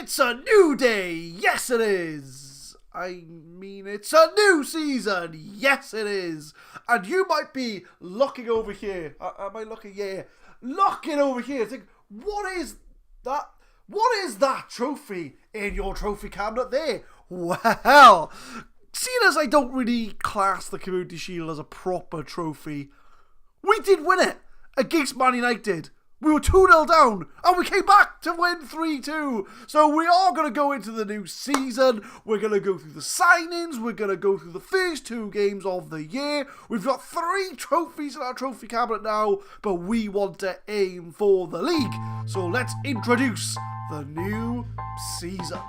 It's a new day, yes it is. I mean, it's a new season, yes it is. And you might be looking over here. Am I looking? Yeah. Looking over here. Think, what is that? What is that trophy in your trophy cabinet there? Well, seeing as I don't really class the Community Shield as a proper trophy, we did win it against Man United. We were 2-0 down, and we came back to win 3-2. So we are going to go into the new season. We're going to go through the signings. We're going to go through the first 2 games of the year. We've got 3 trophies in our trophy cabinet now, but we want to aim for the league. So let's introduce the new season.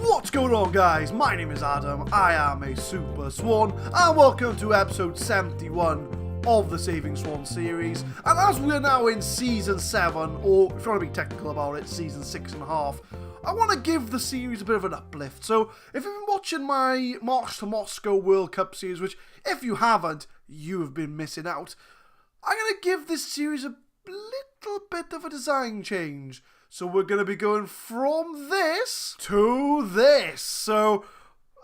What's going on, guys? My name is Adam, I am a Super Swan, and welcome to episode 71 of the Saving Swans series. And as we are now in season 7, or if you want to be technical about it, season 6.5, I want to give the series a bit of an uplift. So if you've been watching my March to Moscow World Cup series, which if you haven't, you have been missing out, I'm going to give this series a little bit of a design change. So we're going to be going from this to this. So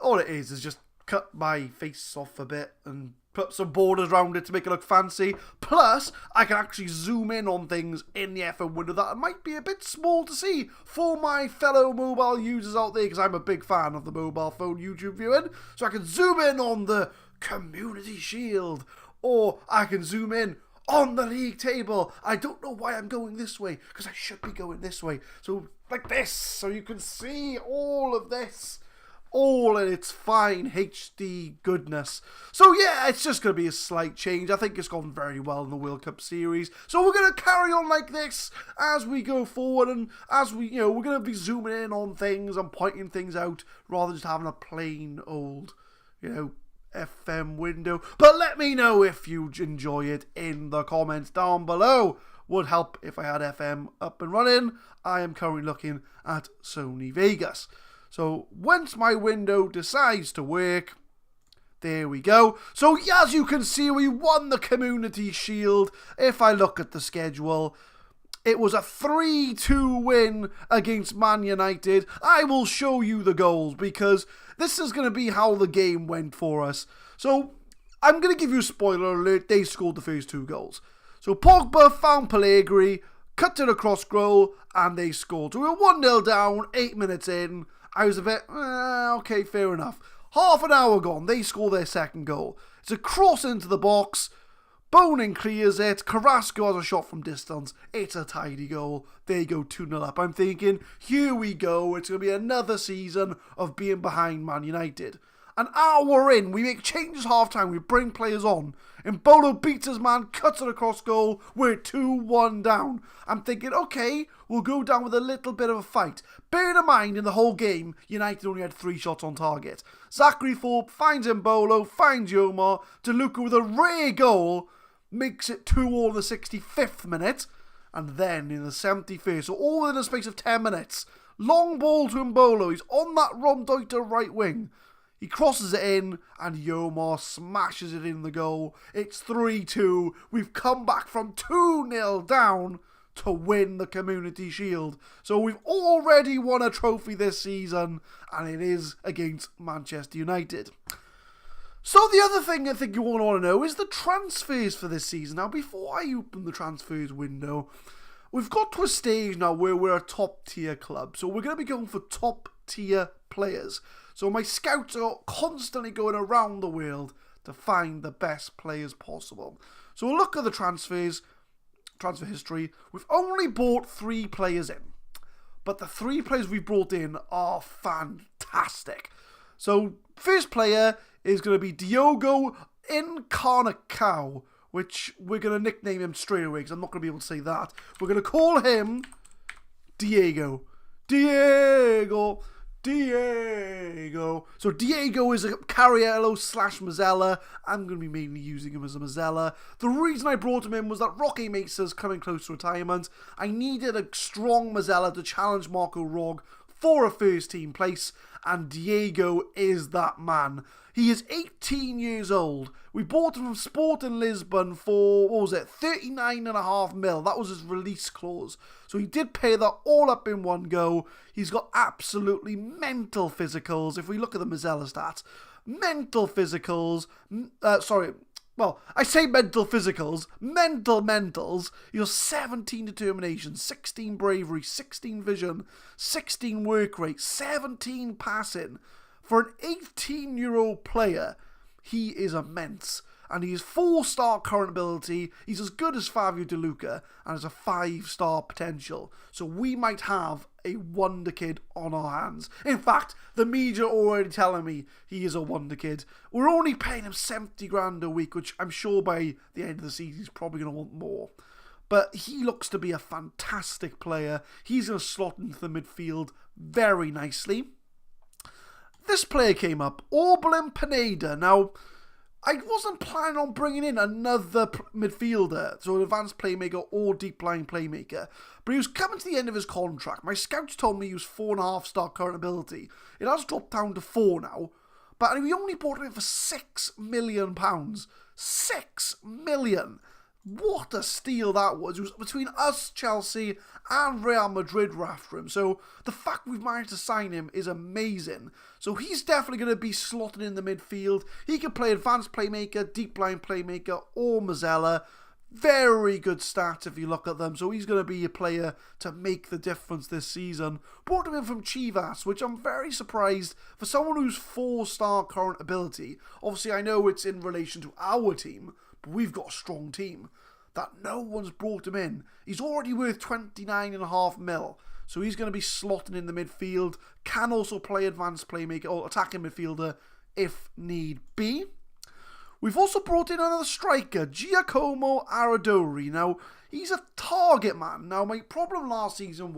all it is just cut my face off a bit and put some borders around it to make it look fancy. Plus, I can actually zoom in on things in the FM window that might be a bit small to see for my fellow mobile users out there, because I'm a big fan of the mobile phone YouTube viewing. So I can zoom in on the Community Shield, or I can zoom in on the league table. I don't know why I'm going this way, because I should be going this way. So like this, so you can see all of this, all in its fine HD goodness. So yeah, it's just going to be a slight change. I think it's gone very well in the World Cup series. So we're going to carry on like this as we go forward, and as we, we're going to be zooming in on things and pointing things out rather than just having a plain old, FM window. But let me know if you enjoy it in the comments down below. Would help if I had FM up and running. I am currently looking at Sony Vegas. So once my window decides to work, there we go. So as you can see, we won the Community Shield. If I look at the schedule, it was a 3-2 win against Man United. I will show you the goals because this is going to be how the game went for us. So I'm going to give you a spoiler alert. They scored the first 2 goals. So Pogba found Pellegrini, cut it across goal, and they scored. So we were 1-0 down, 8 minutes in. I was a bit, okay, fair enough. Half an hour gone, they score their second goal. It's a cross into the box. Bonin clears it. Carrasco has a shot from distance. It's a tidy goal. They go 2-0 up. I'm thinking, here we go. It's going to be another season of being behind Man United. An hour in, we make changes half-time. We bring players on. Mbolo beats his man, cuts it across goal. We're 2-1 down. I'm thinking, okay, we'll go down with a little bit of a fight. Bear in mind, in the whole game, United only had 3 shots on target. Zachary Thorpe finds Mbolo, finds Yomar. DeLuca with a rare goal makes it 2-2 in the 65th minute, and then in the 71st, so all within a space of 10 minutes, long ball to Mbolo, he's on that Romdeuter right wing, he crosses it in, and Yomar smashes it in the goal. It's 3-2, we've come back from 2-0 down to win the Community Shield, so we've already won a trophy this season, and it is against Manchester United. So the other thing I think you all want to know is the transfers for this season. Now, before I open the transfers window, we've got to a stage now where we're a top-tier club. So we're going to be going for top-tier players. So my scouts are constantly going around the world to find the best players possible. So we'll look at the transfer history. We've only bought 3 players in. But the 3 players we've brought in are fantastic. So first player is going to be Diogo Encarnação, which we're going to nickname him straight away because I'm not going to be able to say that. We're going to call him Diego. So Diego is a Cariello/Mazzella. I'm going to be mainly using him as a Mazzella. The reason I brought him in was that Roque Mesa's coming close to retirement. I needed a strong Mazzella to challenge Marco Rog for a first team place, and Diego is that man. He is 18 years old. We bought him from Sporting Lisbon for, 39.5 mil. That was his release clause. So he did pay that all up in one go. He's got absolutely mental physicals. If we look at the Mazzella stats, mental physicals, I say mental physicals, mental mentals. You're 17 determination, 16 bravery, 16 vision, 16 work rate, 17 passing. For an 18-year-old player, he is immense. And he is 4-star current ability. He's as good as Fabio De Luca and has a 5-star potential. So we might have a wonder kid on our hands. In fact, the media are already telling me he is a wonder kid. We're only paying him 70 grand a week, which I'm sure by the end of the season he's probably going to want more. But he looks to be a fantastic player. He's going to slot into the midfield very nicely. This player came up, Orbelin Pineda. Now, I wasn't planning on bringing in another midfielder, so an advanced playmaker or deep line playmaker, but he was coming to the end of his contract. My scouts told me he was 4.5-star current ability. It has dropped down to 4 now, but we only bought him in for £6 million. £6 million! What a steal that was. It was between us, Chelsea, and Real Madrid were after him. So the fact we've managed to sign him is amazing. So he's definitely going to be slotted in the midfield. He can play advanced playmaker, deep line playmaker, or Mazzella. Very good stats if you look at them. So he's going to be a player to make the difference this season. Brought him in from Chivas, which I'm very surprised for someone who's 4-star current ability. Obviously, I know it's in relation to our team, but we've got a strong team. That no one's brought him in. He's already worth 29.5 mil. So he's going to be slotting in the midfield. Can also play advanced playmaker or attacking midfielder if need be. We've also brought in another striker, Giacomo Aradori. Now, he's a target man. Now, my problem last season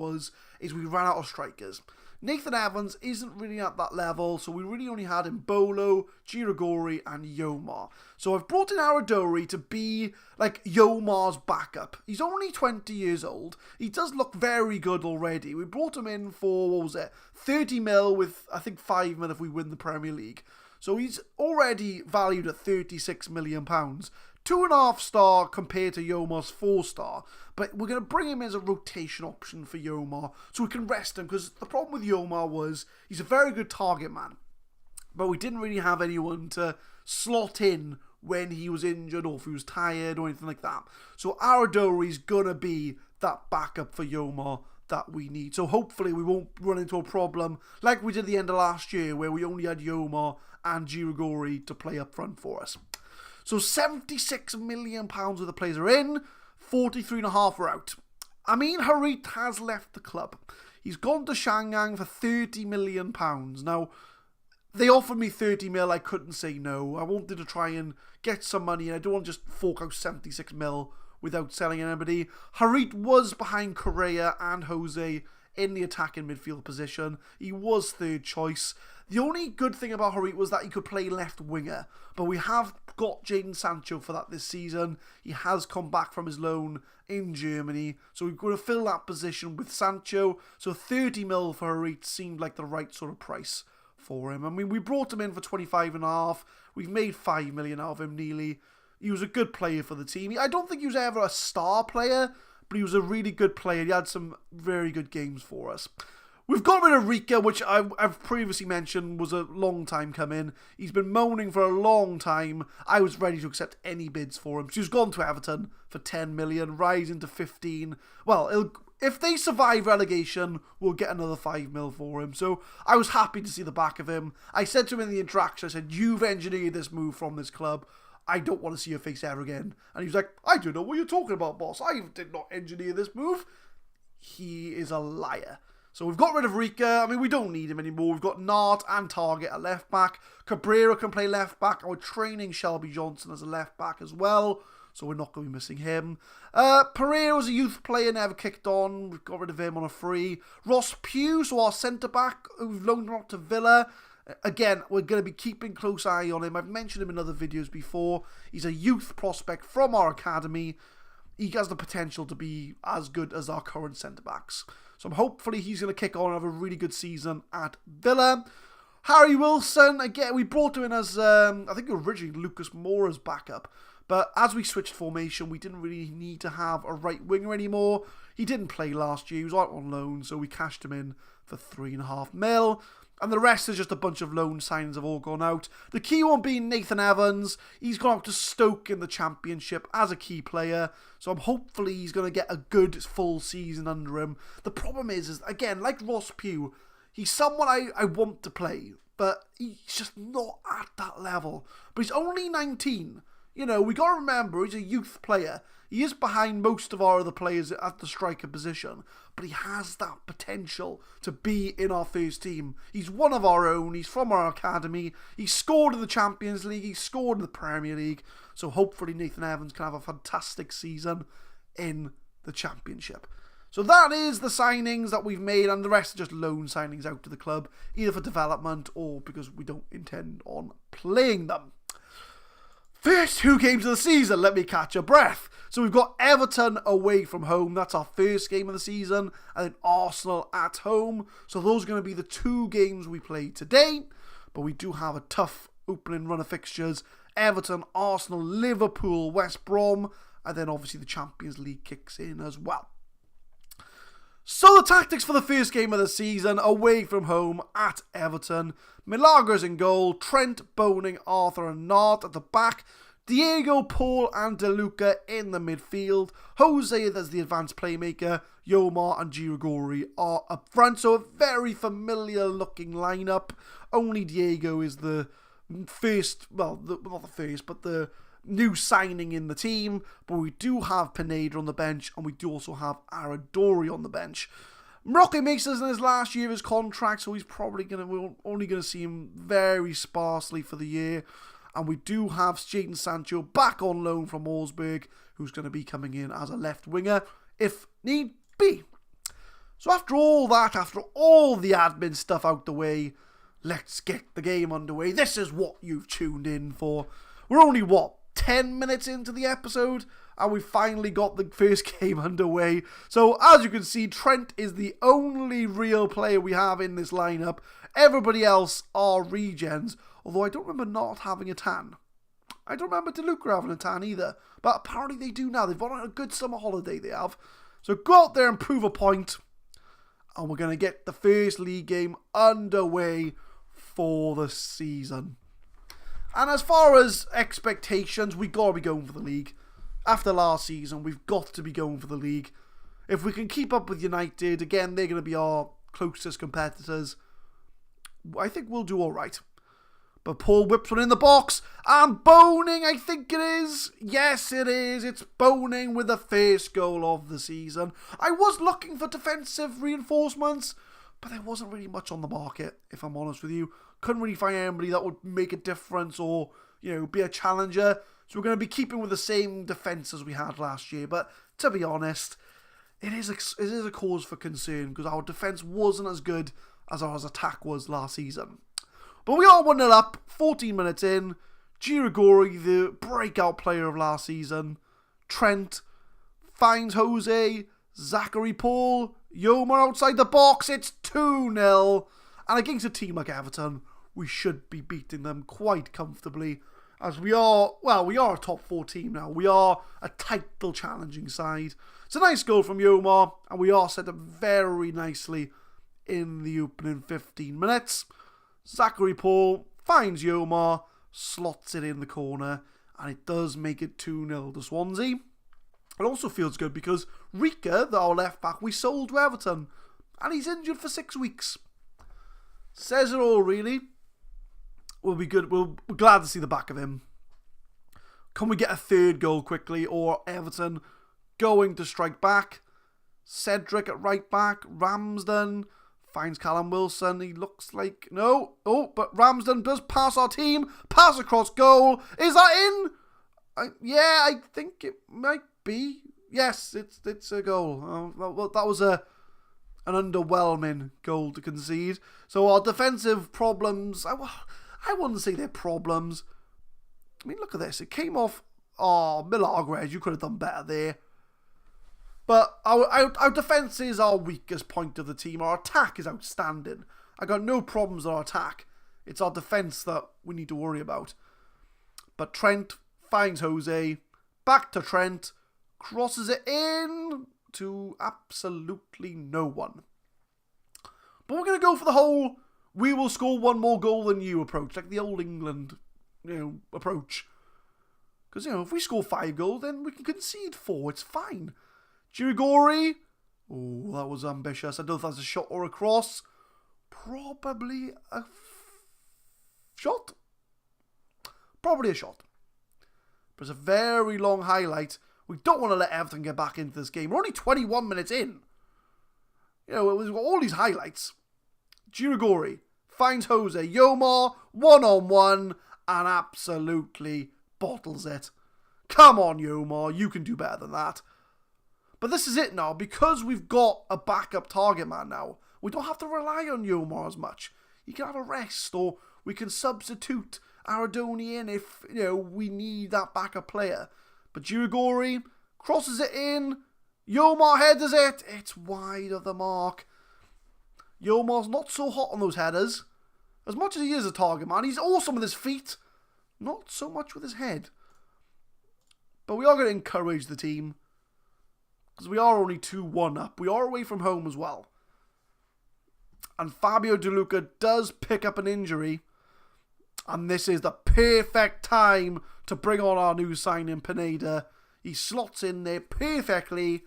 is we ran out of strikers. Nathan Evans isn't really at that level, so we really only had Mbolo, Girigori, and Yomar. So I've brought in Aradori to be like Yomar's backup. He's only 20 years old. He does look very good already. We brought him in for, 30 mil with, I think, 5 mil if we win the Premier League. So he's already valued at £36 million. 2.5-star compared to Yomar's 4-star. But we're going to bring him as a rotation option for Yomar so we can rest him. Because the problem with Yomar was he's a very good target man. But we didn't really have anyone to slot in when he was injured or if he was tired or anything like that. So Aradori's going to be that backup for Yomar that we need. So hopefully we won't run into a problem like we did at the end of last year where we only had Yomar and Girigori to play up front for us. So £76 million of the players are in, 43.5 are out. Amin Harit has left the club. He's gone to Shanghai for £30 million. Now, they offered me 30 mil, I couldn't say no. I wanted to try and get some money and I don't want to just fork out 76 mil without selling anybody. Harit was behind Correa and Jose in the attacking midfield position. He was third choice. The only good thing about Harit was that he could play left winger, but we have got Jadon Sancho for that this season. He has come back from his loan in Germany, so we're going to fill that position with Sancho. So 30 mil for Harit seemed like the right sort of price for him. I mean, we brought him in for 25.5. We've made 5 million out of him nearly. He was a good player for the team. I don't think he was ever a star player, but he was a really good player. He had some very good games for us. We've got rid of Rika, which I've previously mentioned was a long time coming. He's been moaning for a long time. I was ready to accept any bids for him. She's gone to Everton for 10 million, rising to 15. Well, if they survive relegation, we'll get another 5 mil for him. So I was happy to see the back of him. I said to him in the interaction, I said, you've engineered this move from this club. I don't want to see your face ever again. And he was like, I don't know what you're talking about, boss. I did not engineer this move. He is a liar. So we've got rid of Rika. I mean, we don't need him anymore. We've got Nart and Target at left back. Cabrera can play left back. And we're training Shelby Johnson as a left back as well. So we're not going to be missing him. Pereira was a youth player, never kicked on. We've got rid of him on a free. Ross Pugh, so our centre-back, we've loaned him out to Villa. Again, we're going to be keeping close eye on him. I've mentioned him in other videos before. He's a youth prospect from our academy. He has the potential to be as good as our current centre-backs. So hopefully he's going to kick on and have a really good season at Villa. Harry Wilson, again, we brought him in as, I think originally Lucas Moura's backup. But as we switched formation, we didn't really need to have a right winger anymore. He didn't play last year. He was out on loan, so we cashed him in for $3.5 million. And the rest is just a bunch of loan signings have all gone out. The key one being Nathan Evans. He's gone out to Stoke in the Championship as a key player. So hopefully he's going to get a good full season under him. The problem is again, like Ross Pugh, he's someone I want to play. But he's just not at that level. But he's only 19. You know, we got to remember, he's a youth player. He is behind most of our other players at the striker position, but he has that potential to be in our first team. He's one of our own. He's from our academy. He scored in the Champions League. He scored in the Premier League. So hopefully Nathan Evans can have a fantastic season in the Championship. So that is the signings that we've made, and the rest are just loan signings out to the club, either for development or because we don't intend on playing them. First 2 games of the season, let me catch a breath. So we've got Everton away from home. That's our first game of the season. And then Arsenal at home. So those are going to be the 2 games we play today. But we do have a tough opening run of fixtures. Everton, Arsenal, Liverpool, West Brom. And then obviously the Champions League kicks in as well. So the tactics for the first game of the season, away from home at Everton. Milagros in goal, Trent, Boning, Arthur and Nard at the back. Diego, Paul and De Luca in the midfield. Jose as the advanced playmaker. Yomar and Girigori are up front. So a very familiar looking lineup. Only Diego is the first, well, not the first, but the new signing in the team. But we do have Pineda on the bench, and we do also have Aradori on the bench. Roque Mesa's in his last year of his contract, so he's probably we're only going to see him very sparsely for the year. And we do have Jadon Sancho back on loan from Wolfsburg, who's going to be coming in as a left winger, if need be. So after all that, after all the admin stuff out the way, let's get the game underway. This is what you've tuned in for. We're only, 10 minutes into the episode, and we finally got the first game underway. So as you can see, Trent is the only real player we have in this lineup. Everybody else are regens, although I don't remember not having a tan. I don't remember De Luca having a tan either, but apparently they do now. They've gone on a good summer holiday, they have. So go out there and prove a point, and we're going to get the first league game underway for the season. And as far as expectations, we got to be going for the league. After last season, we've got to be going for the league. If we can keep up with United, again, they're going to be our closest competitors. I think we'll do all right. But Paul whips one in the box, and Boning, I think it is. Yes, it is. It's Boning with the first goal of the season. I was looking for defensive reinforcements, but there wasn't really much on the market, if I'm honest with you. Couldn't really find anybody that would make a difference or, be a challenger. So we're going to be keeping with the same defence as we had last year. But to be honest, it is a cause for concern because our defence wasn't as good as our attack was last season. But we are 1-0 up, 14 minutes in. Girigori, the breakout player of last season. Trent finds Jose. Zachary Paul. Yomar outside the box. It's 2-0. And against a team like Everton, we should be beating them quite comfortably. As we are a top 4 team now. We are a title challenging side. It's a nice goal from Yomar, and we are set up very nicely in the opening 15 minutes. Zachary Paul finds Yomar, slots it in the corner, and it does make it 2-0 to Swansea. It also feels good because Rika, our left back, we sold to Everton, and he's injured for 6 weeks. Says it all, really. We'll be good. We're glad to see the back of him. Can we get a third goal quickly, or Everton going to strike back? Cedric at right back. Ramsden finds Callum Wilson. He looks like... No. Oh, but Ramsden does pass our team. Pass across goal. Is that in? I think it might be. Yes, it's a goal. Well, that was an underwhelming goal to concede. So our defensive problems... I wouldn't say they're problems. I mean, look at this. It came off... Oh, Milagres, you could have done better there. But our defence is our weakest point of the team. Our attack is outstanding. I got no problems with our attack. It's our defence that we need to worry about. But Trent finds Jose. Back to Trent. Crosses it in to absolutely no one. But we're going to go for the whole, we will score one more goal than you approach. Like the old England, approach. Because, if we score 5 goals, then we can concede 4. It's fine. Girigori. Oh, that was ambitious. I don't know if that's a shot or a cross. Probably a shot. Probably a shot. But it's a very long highlight. We don't want to let Everton get back into this game. We're only 21 minutes in. We've got all these highlights. Girigori finds Jose. Yomar, one-on-one, and absolutely bottles it. Come on, Yomar. You can do better than that. But this is it now. Because we've got a backup target man now, we don't have to rely on Yomar as much. He can have a rest, or we can substitute Aradoni in if, we need that backup player. But Girigori crosses it in. Yomar headers it. It's wide of the mark. Yomar's not so hot on those headers. As much as he is a target man, he's awesome with his feet. Not so much with his head. But we are going to encourage the team. Because we are only 2-1 up. We are away from home as well. And Fabio De Luca does pick up an injury. And this is the perfect time to bring on our new signing, Pineda. He slots in there perfectly.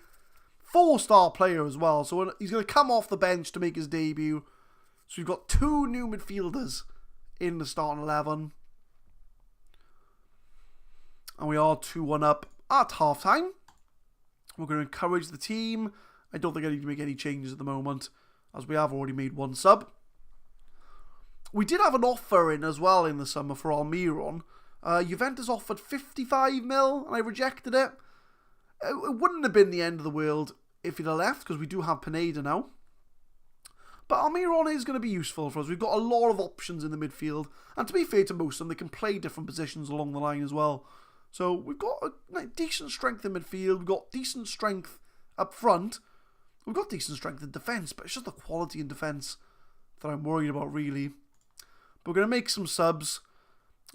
4-star player as well. So he's going to come off the bench to make his debut. So we've got 2 new midfielders in the starting 11. And we are 2-1 up at half-time. We're going to encourage the team. I don't think I need to make any changes at the moment, as we have already made 1 sub. We did have an offer in as well in the summer for Almiron. Juventus offered 55 mil, and I rejected it. It wouldn't have been the end of the world if he'd have left, because we do have Pineda now. But Almiron is going to be useful for us. We've got a lot of options in the midfield, and to be fair to most of them, they can play different positions along the line as well. So we've got a decent strength in midfield. We've got decent strength up front. We've got decent strength in defence, but it's just the quality in defence that I'm worried about, really. But we're going to make some subs.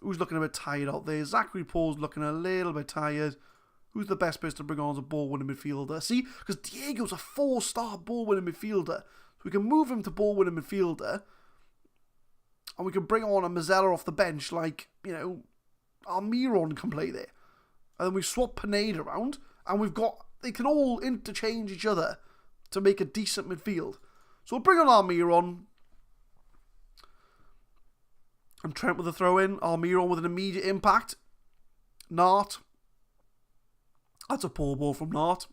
Who's looking a bit tired out there? Zachary Paul's looking a little bit tired. Who's the best person to bring on as a ball-winning midfielder? See, because Diego's a 4-star ball-winning midfielder. So we can move him to ball-winning midfielder. And we can bring on a Mazzella off the bench like, Almiron can play there. And then we swap Pineda around. And they can all interchange each other to make a decent midfield. So we'll bring on Almiron. And Trent with a throw-in. Almiron with an immediate impact. Nart. That's a poor ball from Nart.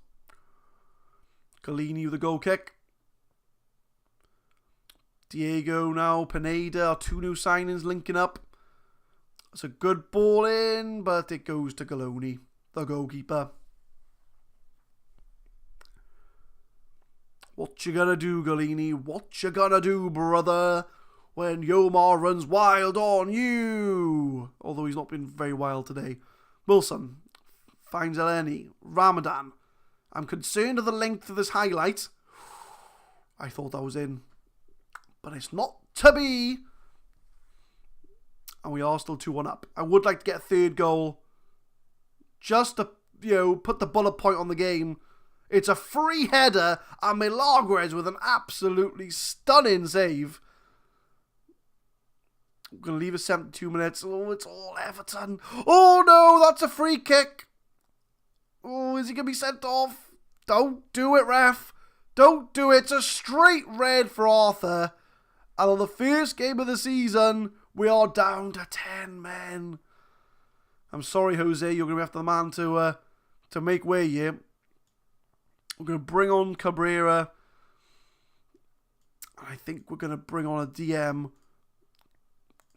Collini with a goal kick. Diego now. Pineda. Our 2 new signings linking up. It's a good ball in, but it goes to Galoni, the goalkeeper. What you gonna do, Galini? What you gonna do, brother? When Yomar runs wild on you. Although he's not been very wild today. Wilson finds Eleni. Ramadan. I'm concerned of the length of this highlight. I thought that was in. But it's not to be. And we are still 2-1 up. I would like to get a 3rd goal. Just to, put the bullet point on the game. It's a free header. And Milagres with an absolutely stunning save. We're going to leave it 72 minutes. Oh, it's all Everton. Oh, no, that's a free kick. Oh, is he going to be sent off? Don't do it, ref. Don't do it. It's a straight red for Arthur. And on the first game of the season, we are down to 10 men. I'm sorry, Jose. You're going to have the man to make way here. We're going to bring on Cabrera. I think we're going to bring on a DM.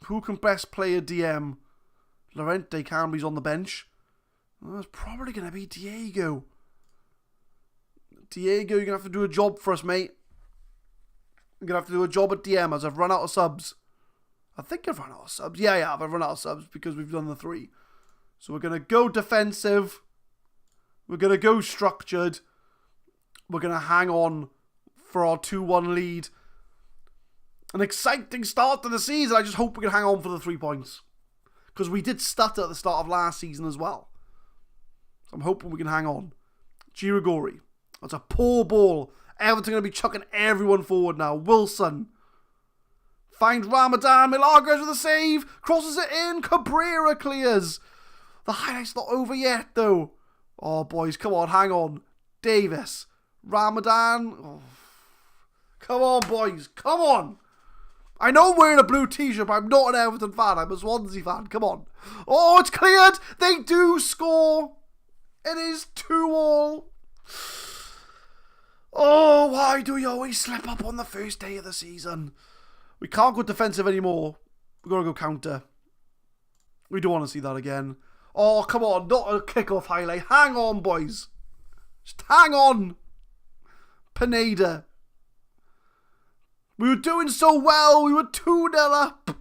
Who can best play a DM? Lorente Camby's on the bench. Well, it's probably going to be Diego. Diego, you're going to have to do a job for us, mate. You're going to have to do a job at DM as I've run out of subs. I think I've run out of subs. Yeah, I've run out of subs because we've done the 3. So we're going to go defensive. We're going to go structured. We're going to hang on for our 2-1 lead. An exciting start to the season. I just hope we can hang on for the 3 points. Because we did stutter at the start of last season as well. So I'm hoping we can hang on. Girigori. That's a poor ball. Everton going to be chucking everyone forward now. Wilson. Finds Ramadan. Milagres with a save. Crosses it in. Cabrera clears. The highlight's not over yet though. Oh boys, come on, hang on. Davis. Ramadan. Oh. Come on boys, come on. I know I'm wearing a blue t-shirt, but I'm not an Everton fan. I'm a Swansea fan. Come on. Oh, it's cleared. They do score. It is 2-2. Oh, why do you always slip up on the first day of the season? We can't go defensive anymore. We've got to go counter. We don't want to see that again. Oh, come on. Not a kickoff highlight. Hang on, boys. Just hang on. Pineda. We were doing so well. We were 2-0 up.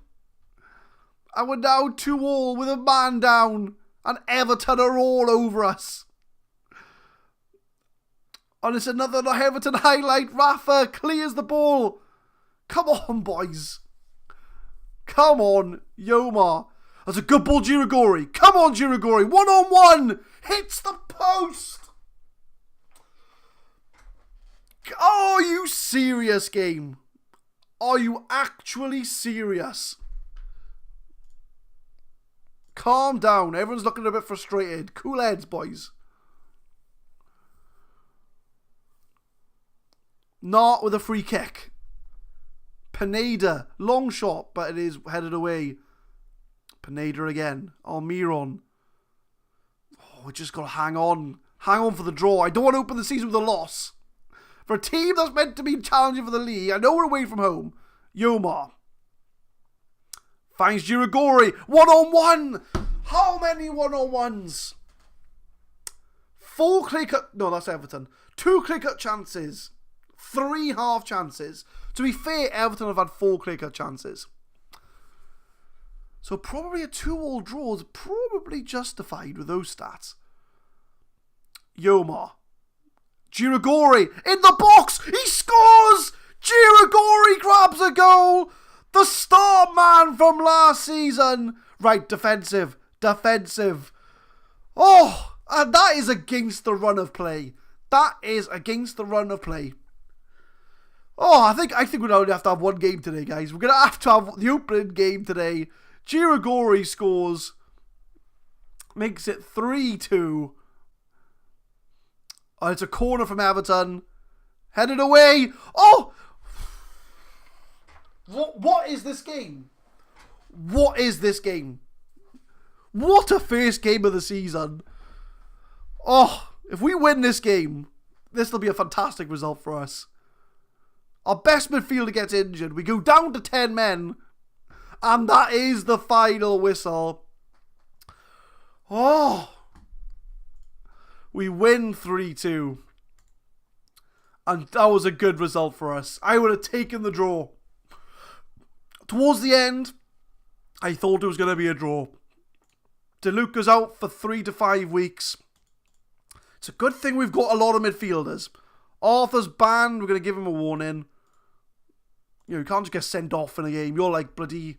And we're now 2-2 with a man down. And Everton are all over us. And it's another Everton highlight. Rafa clears the ball. Come on, boys. Come on, Yomar. That's a good ball, Girigori. Come on, Girigori. 1-on-1. Hits the post. Are you serious, game? Are you actually serious? Calm down. Everyone's looking a bit frustrated. Cool heads, boys. Not with a free kick. Pineda. Long shot, but it is headed away. Pineda again. Almiron. Oh, we just got to hang on. Hang on for the draw. I don't want to open the season with a loss. For a team that's meant to be challenging for the league, I know we're away from home. Yomar. Finds Girigori. 1-on-1. How many 1-on-1s? 4 clear cut. No, that's Everton. 2 clear cut chances. 3 half chances. To be fair, Everton have had 4 clear cut chances. So probably a 2-2 draw is probably justified with those stats. Yomar. Girigori in the box. He scores. Girigori grabs a goal. The star man from last season. Right, defensive. Defensive. Oh, and that is against the run of play. That is against the run of play. Oh, I think we're only have to have one game today, guys. We're going to have the opening game today. Girigori scores. Makes it 3-2. Oh, it's a corner from Everton. Headed away. Oh! What is this game? What is this game? What a first game of the season. Oh, if we win this game, this will be a fantastic result for us. Our best midfielder gets injured. We go down to 10 men. And that is the final whistle. Oh. We win 3-2. And that was a good result for us. I would have taken the draw. Towards the end, I thought it was going to be a draw. DeLuca's out for 3 to 5 weeks. It's a good thing we've got a lot of midfielders. Arthur's banned. We're going to give him a warning. You can't just get sent off in a game. You're like bloody,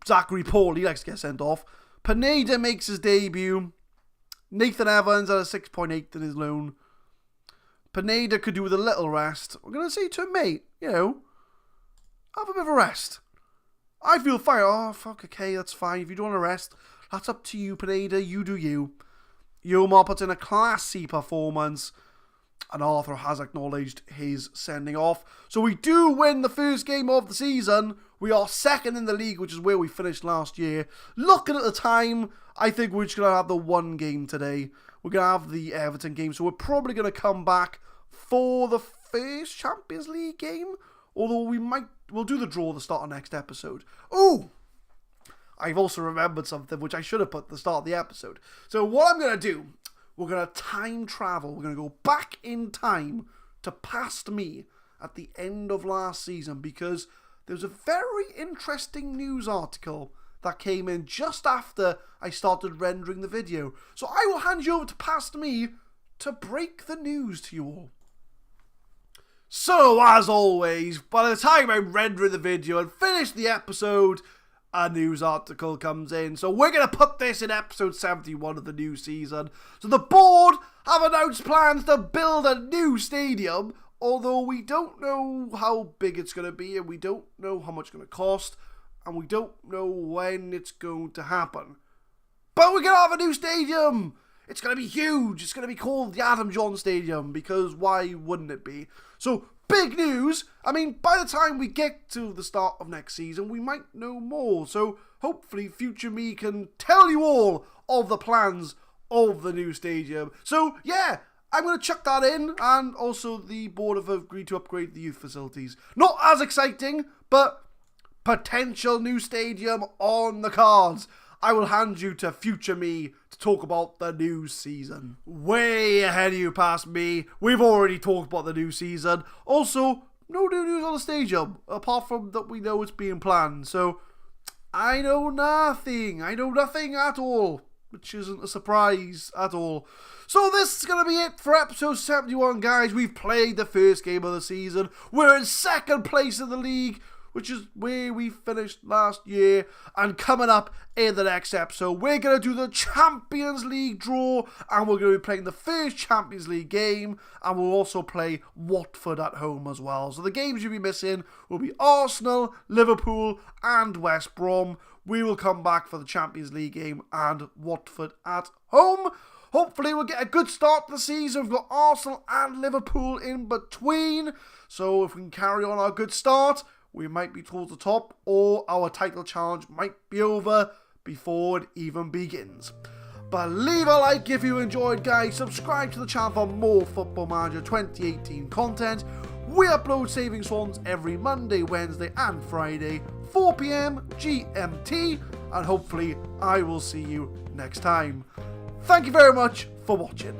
Zachary Paul. He likes to get sent off. Pineda makes his debut. Nathan Evans at a 6.8 in his loan. Pineda could do with a little rest. I'm going to say to him, mate, have a bit of a rest. I feel fine. Oh, fuck, okay, that's fine. If you don't want to rest, that's up to you, Pineda. You do you. Yomar puts in a classy performance. And Arthur has acknowledged his sending off. So we do win the first game of the season. We are second in the league, which is where we finished last year. Looking at the time, I think we're just going to have the one game today. We're going to have the Everton game. So we're probably going to come back for the first Champions League game. Although we'll do the draw at the start of next episode. Oh! I've also remembered something which I should have put at the start of the episode. So what I'm going to do, we're going to time travel. We're going to go back in time to past me at the end of last season because there's a very interesting news article that came in just after I started rendering the video. So I will hand you over to past me to break the news to you all. So, as always, by the time I'm rendering the video and finish the episode, a news article comes in. So we're going to put this in episode 71 of the new season. So the board have announced plans to build a new stadium, although we don't know how big it's going to be, and we don't know how much it's going to cost, and we don't know when it's going to happen. But we're going to have a new stadium! It's going to be huge. It's going to be called the Adam John Stadium, because why wouldn't it be? So, big news. I mean, by the time we get to the start of next season, we might know more. So, hopefully, future me can tell you all of the plans of the new stadium. So, yeah, I'm going to chuck that in. And also, the board have agreed to upgrade the youth facilities. Not as exciting, but potential new stadium on the cards. I will hand you to future me to talk about the new season. Way ahead of you past me. We've already talked about the new season. Also, no new news on the stadium, apart from that we know it's being planned. So, I know nothing. I know nothing at all, which isn't a surprise at all. So this is going to be it for episode 71, guys. We've played the first game of the season. We're in second place in the league, which is where we finished last year. And coming up in the next episode, we're going to do the Champions League draw, and we're going to be playing the first Champions League game, and we'll also play Watford at home as well. So the games you'll be missing will be Arsenal, Liverpool, and West Brom. We will come back for the Champions League game and Watford at home. Hopefully we'll get a good start to the season. We've got Arsenal and Liverpool in between. So if we can carry on our good start, we might be towards the top, or our title challenge might be over before it even begins. But leave a like if you enjoyed, guys. Subscribe to the channel for more Football Manager 2018 content. We upload Saving Swans every Monday, Wednesday and Friday, 4 PM GMT, and hopefully I will see you next time. Thank you very much for watching.